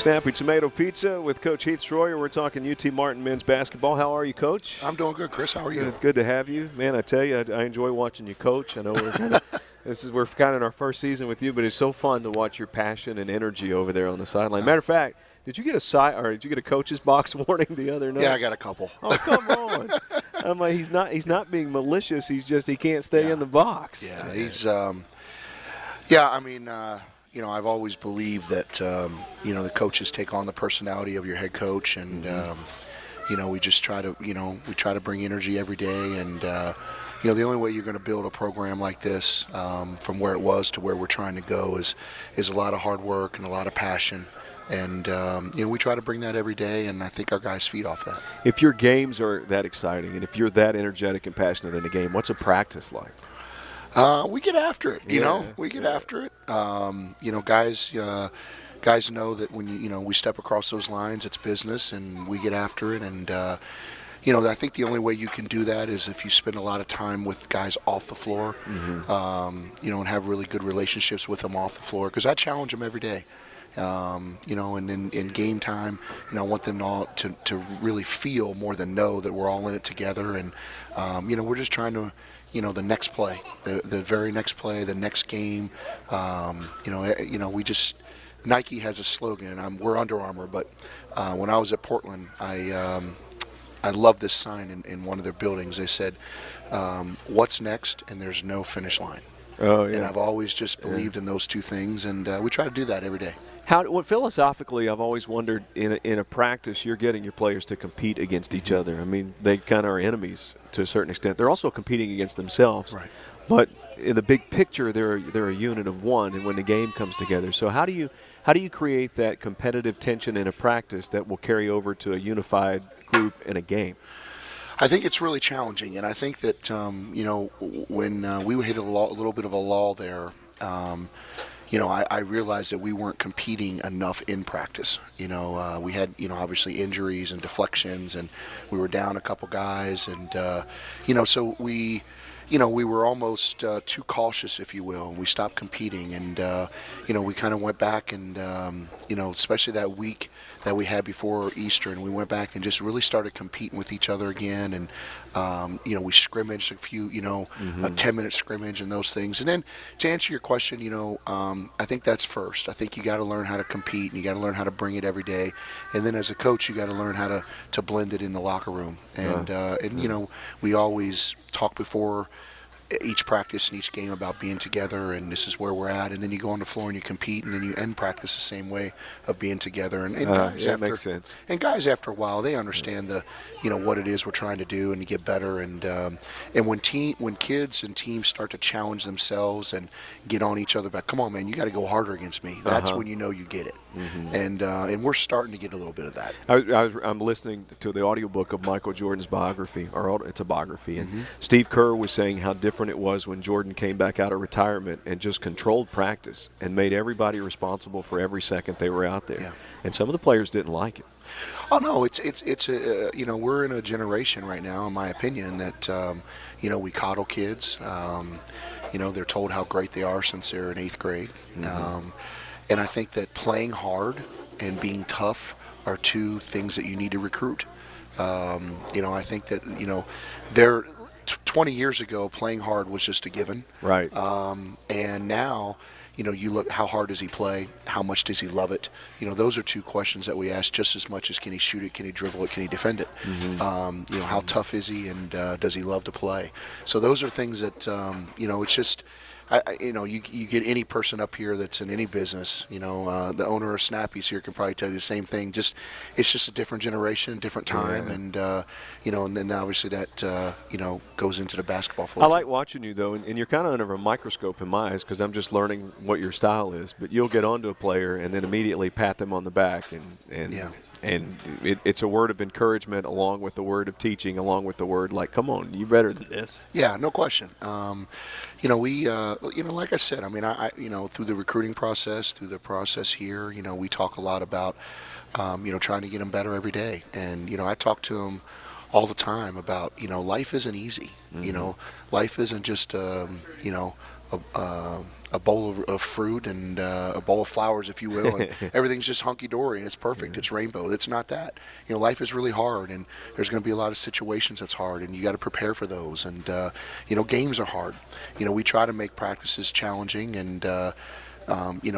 Snappy Tomato Pizza with Coach Heath Schroyer. We're talking UT Martin men's basketball. How are you, Coach? I'm doing good, Chris. How are you? Good to have you. Man, I tell you, I enjoy watching you coach. I know we're kind of in our first season with you, but it's so fun to watch your passion and energy over there on the sideline. Matter of fact, did you get a coach's box warning the other night? Yeah, I got a couple. Oh, come on. I'm like, he's not being malicious. He's just he can't stay in the box. Yeah, he's I've always believed that the coaches take on the personality of your head coach, and we just try to bring energy every day, and the only way you're going to build a program like this from where it was to where we're trying to go is a lot of hard work and a lot of passion. And, we try to bring that every day, and I think our guys feed off that. If your games are that exciting and if you're that energetic and passionate in a game, what's a practice like? We get after it, We get after it. Guys know that when we step across those lines, it's business, and we get after it. And I think the only way you can do that is if you spend a lot of time with guys off the floor, and have really good relationships with them off the floor. Because I challenge them every day. And in game time, I want them all to really feel more than know that we're all in it together. And we're just trying to. The next play, the very next play, the next game. Nike has a slogan, and we're Under Armour, but when I was at Portland, I love this sign in one of their buildings. They said, "What's next?" and there's no finish line. Oh, yeah. And I've always just believed in those two things, and we try to do that every day. Philosophically, I've always wondered, in a practice, you're getting your players to compete against each other. I mean, they kind of are enemies to a certain extent. They're also competing against themselves. Right. But in the big picture, they're a unit of one, and when the game comes together. So how do you create that competitive tension in a practice that will carry over to a unified group in a game? I think it's really challenging, and I think that when we hit a little bit of a lull there, I realized that we weren't competing enough in practice. We had, obviously injuries and deflections, and we were down a couple guys, and so we were almost too cautious, if you will, and we stopped competing, and we kind of went back and especially that week that we had before Easter, and we went back and just really started competing with each other again, and we scrimmaged a few, a 10-minute scrimmage and those things. And then to answer your question, I think that's first. I think you got to learn how to compete, and you got to learn how to bring it every day. And then as a coach, you got to learn how to blend it in the locker room. And we always talk before each practice and each game about being together, and this is where we're at. And then you go on the floor and you compete, and then you end practice the same way of being together. And guys, that makes sense. And guys, after a while, they understand what it is we're trying to do and to get better. And when kids and teams start to challenge themselves and get on each other back, come on, man, you got to go harder against me. That's when you know you get it. And we're starting to get a little bit of that. I'm listening to the audiobook of Michael Jordan's biography, or it's a biography, and Steve Kerr was saying how different it was when Jordan came back out of retirement and just controlled practice and made everybody responsible for every second they were out there. Yeah. And some of the players didn't like it. Oh no, it's we're in a generation right now, in my opinion, that we coddle kids. They're told how great they are since they're in 8th grade. And I think that playing hard and being tough are two things that you need to recruit. I think that, they're 20 years ago, playing hard was just a given. Right. And now, you look, how hard does he play? How much does he love it? Those are two questions that we ask just as much as can he shoot it, can he dribble it, can he defend it? How tough is he, and does he love to play? So those are things that, it's just, you get any person up here that's in any business, the owner of Snappy's here can probably tell you the same thing. It's just a different generation, different time, and then obviously that goes into the basketball floor. I like watching you though, and you're kind of under a microscope in my eyes because I'm just learning what your style is. But you'll get onto a player and then immediately pat them on the back, and it's a word of encouragement along with the word of teaching, along with the word like, come on, you better than this. Yeah, no question. We like I said, I mean, I through the recruiting process, through the process here, we talk a lot about, trying to get them better every day. And, I talk to them all the time about, life isn't easy. Life isn't just, a a bowl of fruit and a bowl of flowers, if you will, and everything's just hunky-dory and it's perfect. It's rainbow. It's not that. Life is really hard, and there's going to be a lot of situations that's hard, and you got to prepare for those. And games are hard. We try to make practices challenging and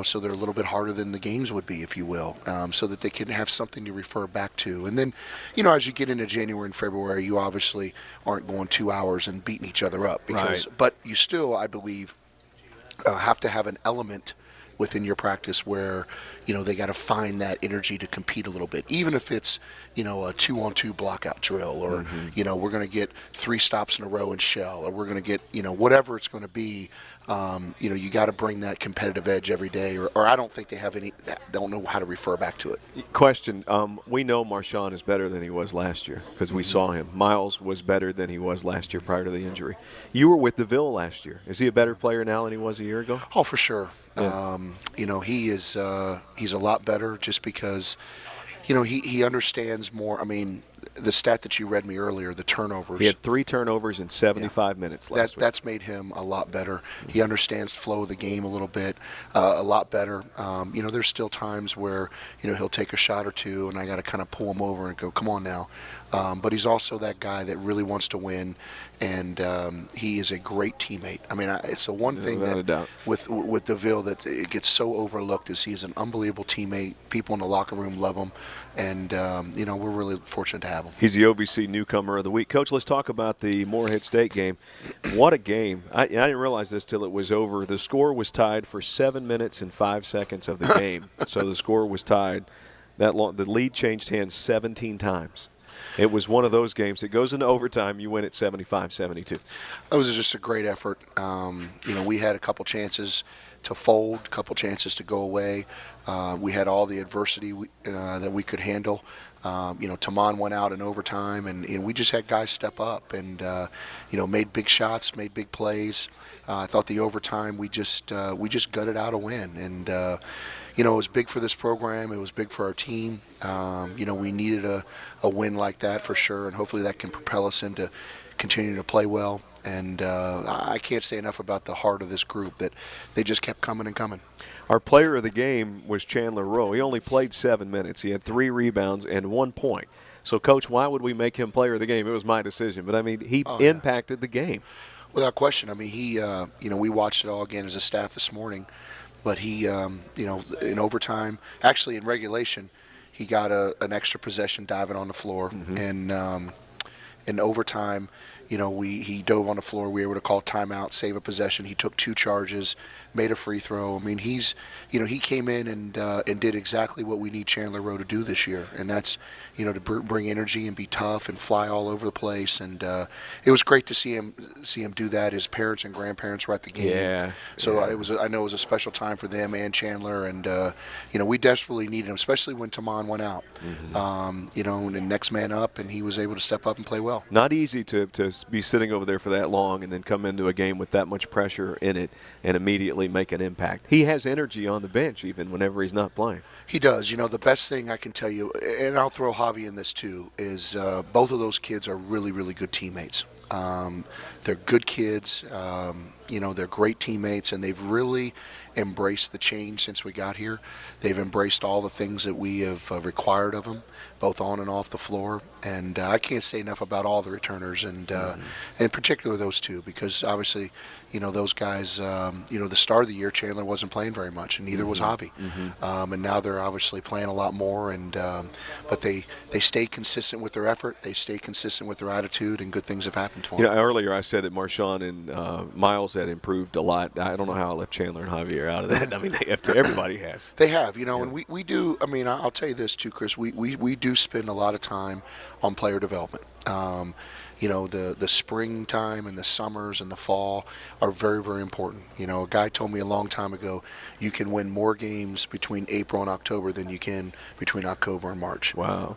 so they're a little bit harder than the games would be, if you will, so that they can have something to refer back to. And then, as you get into January and February, you obviously aren't going 2 hours and beating each other up. But you still, I believe, have to have an element within your practice where, they got to find that energy to compete a little bit, even if it's, a 2-on-2 blockout drill, or, we're going to get 3 stops in a row in shell, or we're going to get, whatever it's going to be. You got to bring that competitive edge every day, or I don't think they have don't know how to refer back to it. Question. We know Marshawn is better than he was last year because we saw him. Miles was better than he was last year prior to the injury. You were with DeVille last year. Is he a better player now than he was a year ago? Oh, for sure. Yeah. He is he's a lot better just because he understands more. I mean, the stat that you read me earlier, the turnovers. He had 3 turnovers in 75 minutes last week. That's made him a lot better. He understands the flow of the game a little bit, a lot better. There's still times where, he'll take a shot or two, and I got to kind of pull him over and go, come on now. But he's also that guy that really wants to win, and he is a great teammate. I mean, it's the one thing that with DeVille that it gets so overlooked is he's an unbelievable teammate. People in the locker room love him, and we're really fortunate to have him. He's the OVC Newcomer of the Week. Coach, let's talk about the Morehead State game. What a game. I didn't realize this till it was over. The score was tied for 7 minutes and 5 seconds of the game. So the score was tied that long. The lead changed hands 17 times. It was one of those games. It goes into overtime. You win at 75-72. It was just a great effort. We had a couple chances to fold, a couple chances to go away. We had all the adversity that we could handle. Taman went out in overtime, and we just had guys step up and, made big shots, made big plays. I thought the overtime we just gutted out a win, and it was big for this program. It was big for our team. We needed a win like that for sure, and hopefully that can propel us into continuing to play well. And I can't say enough about the heart of this group, that they just kept coming and coming. Our player of the game was Chandler Rowe. He only played 7 minutes. He had 3 rebounds and 1 point. So, Coach, why would we make him player of the game? It was my decision. But, I mean, he impacted the game. Without question. I mean, he, we watched it all again as a staff this morning. But he, in overtime, actually in regulation, he got an extra possession diving on the floor. Mm-hmm. And in overtime, he dove on the floor. We were able to call timeout, save a possession. He took 2 charges, made a free throw. I mean, he came in and did exactly what we need Chandler Rowe to do this year, and that's, to bring energy and be tough and fly all over the place. And it was great to see him do that. His parents and grandparents were at the game. Yeah. So I know it was a special time for them and Chandler, and we desperately needed him, especially when Taman went out. Mm-hmm. And the next man up, and he was able to step up and play well. Not easy to be sitting over there for that long and then come into a game with that much pressure in it and immediately make an impact. He has energy on the bench even whenever he's not playing. He does. The best thing I can tell you, and I'll throw Javi in this too, is both of those kids are really, really good teammates. They're good kids. They're great teammates, and they've really embraced the change since we got here. They've embraced all the things that we have required of them, both on and off the floor. And I can't say enough about all the returners, and in particular those two, because obviously, those guys, the start of the year, Chandler wasn't playing very much, and neither was Javi. Mm-hmm. And now they're obviously playing a lot more, and but they stay consistent with their effort. They stay consistent with their attitude, and good things have happened for them. Earlier I said that Marshawn and Miles had improved a lot. I don't know how I left Chandler and Javier out of that. I mean, they have to. Everybody has. They have, and we do. I mean, I'll tell you this too, Chris. We do spend a lot of time on player development. The springtime and the summers and the fall are very, very important. A guy told me a long time ago, you can win more games between April and October than you can between October and March. Wow.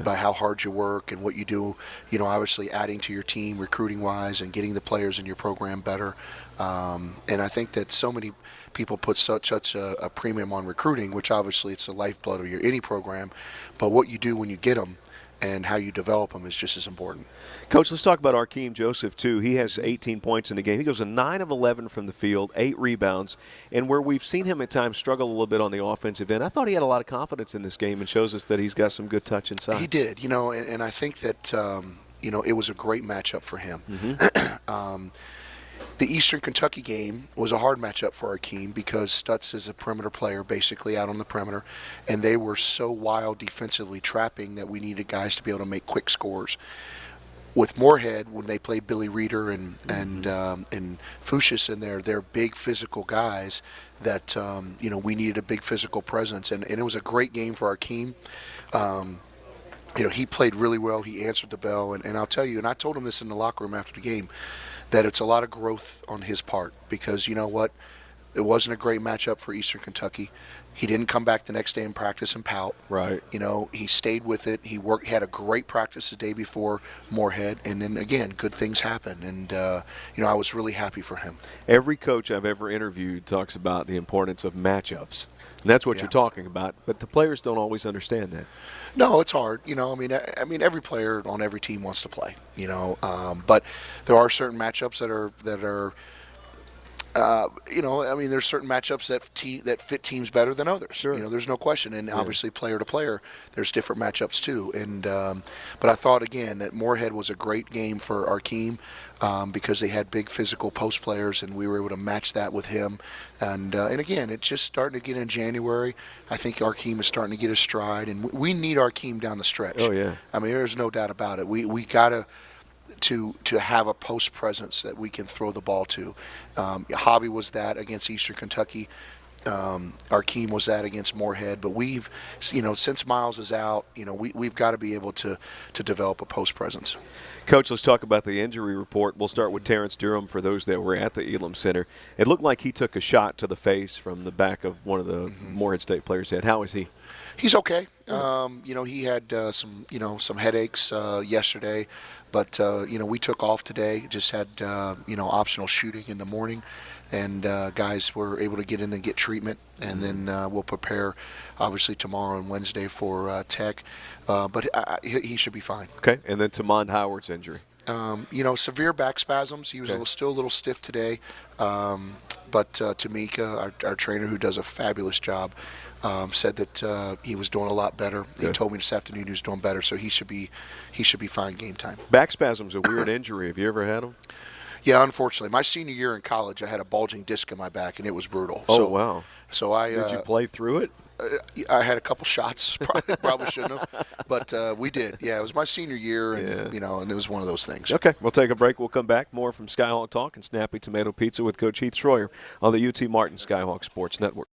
By how hard you work and what you do, obviously adding to your team recruiting-wise and getting the players in your program better. And I think that so many people put such a premium on recruiting, which obviously it's the lifeblood of any program. But what you do when you get them and how you develop them is just as important. Coach, let's talk about Arkeem Joseph, too. He has 18 points in the game. He goes a 9 of 11 from the field, 8 rebounds. And where we've seen him at times struggle a little bit on the offensive end, I thought he had a lot of confidence in this game and shows us that he's got some good touch inside. He did, and I think that, it was a great matchup for him. The Eastern Kentucky game was a hard matchup for Arkeem because Stutz is a perimeter player, basically out on the perimeter, and they were so wild defensively trapping that we needed guys to be able to make quick scores. With Morehead, when they played Billy Reeder and Fuchs in there, they're big physical guys that we needed a big physical presence, and it was a great game for Arkeem. He played really well. He answered the bell, and I'll tell you, and I told him this in the locker room after the game, that it's a lot of growth on his part because you know what? It wasn't a great matchup for Eastern Kentucky. He didn't come back the next day and practice and pout. Right. He stayed with it. He had a great practice the day before Morehead, and then again, good things happen. And I was really happy for him. Every coach I've ever interviewed talks about the importance of matchups. And that's what you're talking about, but the players don't always understand that. No, it's hard. I mean, every player on every team wants to play. But there are certain matchups that are. There's certain matchups that fit teams better than others. Sure. There's no question, and obviously player to player, there's different matchups too. And but I thought again that Morehead was a great game for Arkeem because they had big physical post players, and we were able to match that with him. And again, it's just starting to get in January. I think Arkeem is starting to get his stride, and we need Arkeem down the stretch. Oh yeah. I mean, there's no doubt about it. We gotta. To have a post presence that we can throw the ball to. Hobby was that against Eastern Kentucky. Arkeem was that against Morehead. But we've, since Miles is out, we've got to be able to develop a post presence. Coach, let's talk about the injury report. We'll start with Terrence Durham for those that were at the Elam Center. It looked like he took a shot to the face from the back of one of the Morehead State players' head. How is he? He's okay. He had some headaches yesterday, but we took off today. Just had optional shooting in the morning, and guys were able to get in and get treatment, and then we'll prepare, obviously tomorrow and Wednesday for Tech. But he should be fine. Okay, and then Tamond Howard's injury. Severe back spasms. He was still a little stiff today, but Tamika, our trainer, who does a fabulous job, said that he was doing a lot better. Good. He told me this afternoon he was doing better, so he should be fine game time. Back spasm's a weird injury. Have you ever had them? Yeah, unfortunately. My senior year in college, I had a bulging disc in my back, and it was brutal. Oh, wow. So did you play through it? I had a couple shots. Probably shouldn't have, but we did. Yeah, it was my senior year, and and it was one of those things. Okay, we'll take a break. We'll come back. More from Skyhawk Talk and Snappy Tomato Pizza with Coach Heath Schroyer on the UT Martin Skyhawk Sports Network.